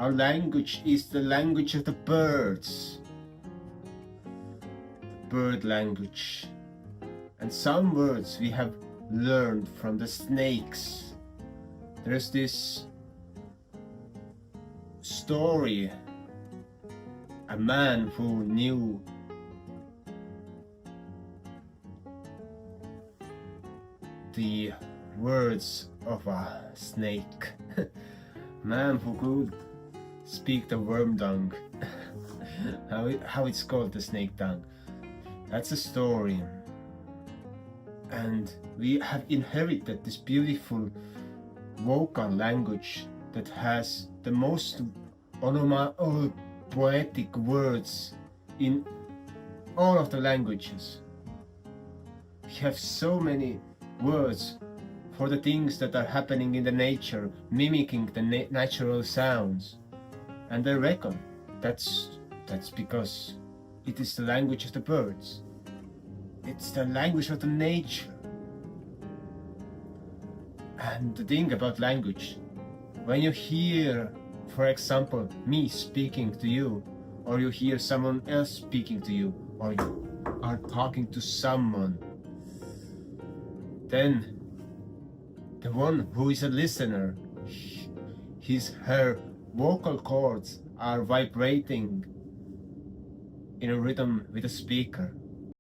Our language is the language of the birds. Bird language. And some words we have learned from the snakes. There's this story, a man who knew the words of a snake. Man who could speak the worm tongue. how it's called, the snake tongue. That's a story. And we have inherited this beautiful vocal language that has the most poetic words in all of the languages. We have so many words for the things that are happening in the nature, mimicking the natural sounds. And I reckon that's because it is the language of the birds. It's the language of the nature. And the thing about language, when you hear, for example, me speaking to you, or you hear someone else speaking to you, or you are talking to someone, then the one who is a listener, her vocal cords are vibrating in a rhythm with the speaker.